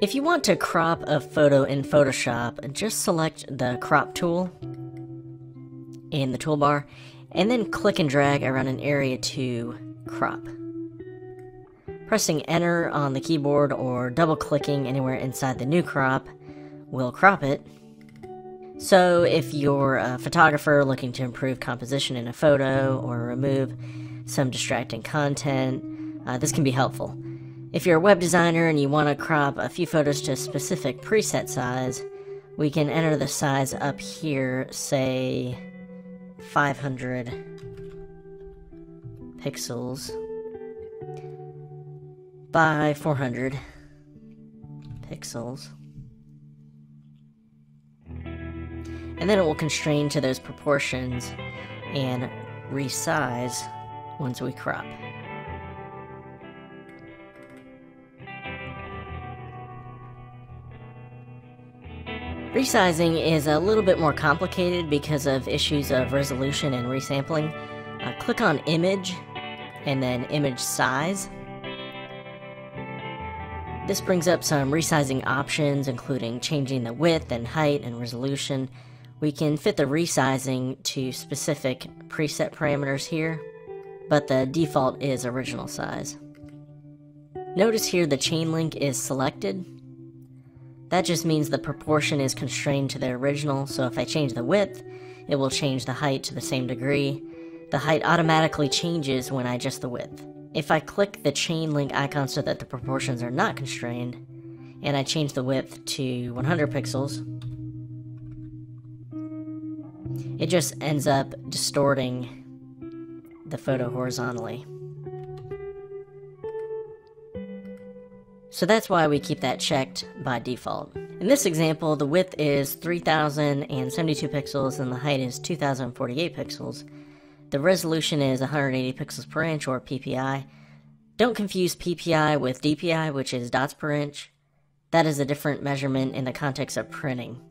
If you want to crop a photo in Photoshop, just select the crop tool in the toolbar and then click and drag around an area to crop. Pressing enter on the keyboard or double clicking anywhere inside the new crop will crop it. So if you're a photographer looking to improve composition in a photo or remove some distracting content, this can be helpful. If you're a web designer and you want to crop a few photos to a specific preset size, we can enter the size up here, say 500 pixels by 400 pixels. And then it will constrain to those proportions and resize once we crop. Resizing is a little bit more complicated because of issues of resolution and resampling. Click on Image and then Image Size. This brings up some resizing options, including changing the width and height and resolution. We can fit the resizing to specific preset parameters here, but the default is original size. Notice here the chain link is selected. That just means the proportion is constrained to the original, so if I change the width, it will change the height to the same degree. The height automatically changes when I adjust the width. If I click the chain link icon so that the proportions are not constrained, and I change the width to 100 pixels, it just ends up distorting the photo horizontally. So that's why we keep that checked by default. In this example, the width is 3072 pixels and the height is 2048 pixels. The resolution is 180 pixels per inch, or PPI. Don't confuse PPI with DPI, which is dots per inch. That is a different measurement in the context of printing.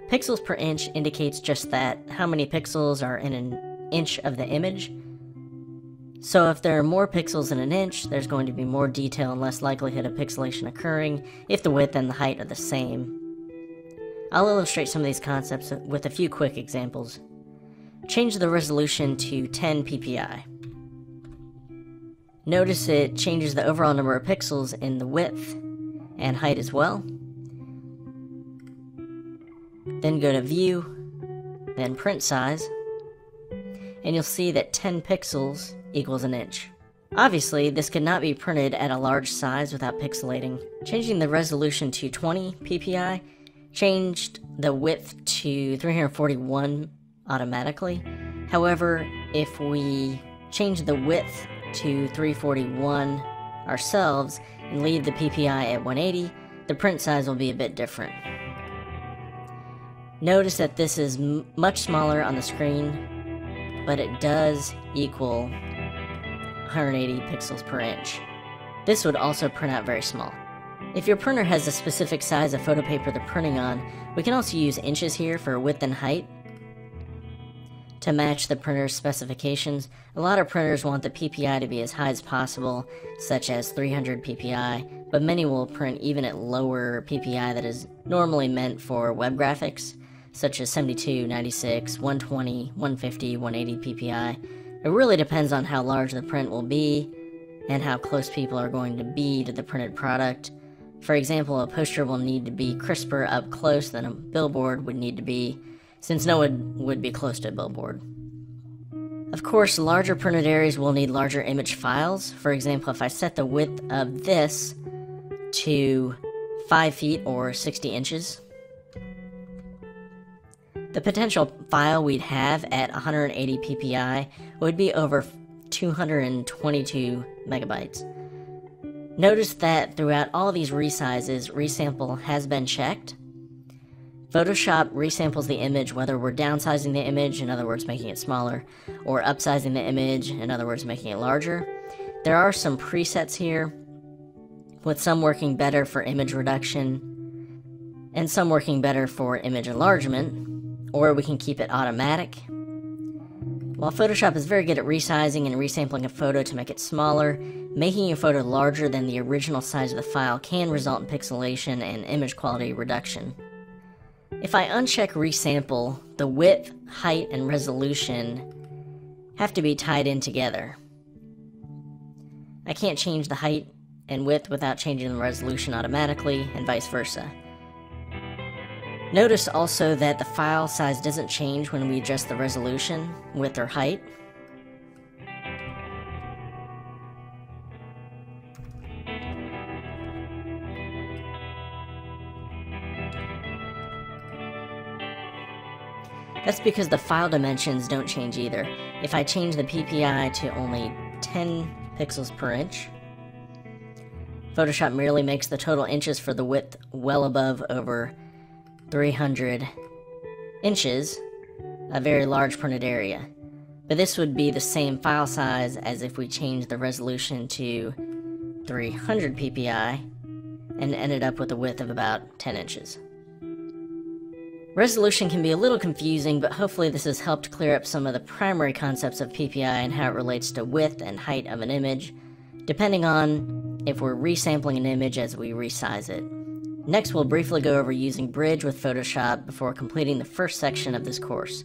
Pixels per inch indicates just that, how many pixels are in an inch of the image. So if there are more pixels in an inch, there's going to be more detail and less likelihood of pixelation occurring if the width and the height are the same. I'll illustrate some of these concepts with a few quick examples. Change the resolution to 10 ppi. Notice it changes the overall number of pixels in the width and height as well. Then go to View, then Print Size, and you'll see that 10 pixels equals an inch. Obviously, this could not be printed at a large size without pixelating. Changing the resolution to 20 ppi changed the width to 341 automatically. However, if we change the width to 341 ourselves and leave the PPI at 180, the print size will be a bit different. Notice that this is much smaller on the screen, but it does equal 180 pixels per inch. This would also print out very small. If your printer has a specific size of photo paper they're printing on, we can also use inches here for width and height to match the printer's specifications. A lot of printers want the PPI to be as high as possible, such as 300 PPI, but many will print even at lower PPI that is normally meant for web graphics, such as 72, 96, 120, 150, 180 PPI. It really depends on how large the print will be and how close people are going to be to the printed product. For example, a poster will need to be crisper up close than a billboard would need to be, since no one would be close to a billboard. Of course, larger printed areas will need larger image files. For example, if I set the width of this to 5 feet or 60 inches, the potential file we'd have at 180 ppi would be over 222 megabytes. Notice that throughout all these resizes, resample has been checked. Photoshop resamples the image whether we're downsizing the image, in other words making it smaller, or upsizing the image, in other words making it larger. There are some presets here, with some working better for image reduction, and some working better for image enlargement, or we can keep it automatic. While Photoshop is very good at resizing and resampling a photo to make it smaller, making your photo larger than the original size of the file can result in pixelation and image quality reduction. If I uncheck resample, the width, height, and resolution have to be tied in together. I can't change the height and width without changing the resolution automatically, and vice versa. Notice also that the file size doesn't change when we adjust the resolution, width, or height. That's because the file dimensions don't change either. If I change the PPI to only 10 pixels per inch, Photoshop merely makes the total inches for the width well above over 300 inches, a very large printed area. But this would be the same file size as if we changed the resolution to 300 PPI and ended up with a width of about 10 inches. Resolution can be a little confusing, but hopefully this has helped clear up some of the primary concepts of PPI and how it relates to width and height of an image, depending on if we're resampling an image as we resize it. Next, we'll briefly go over using Bridge with Photoshop before completing the first section of this course.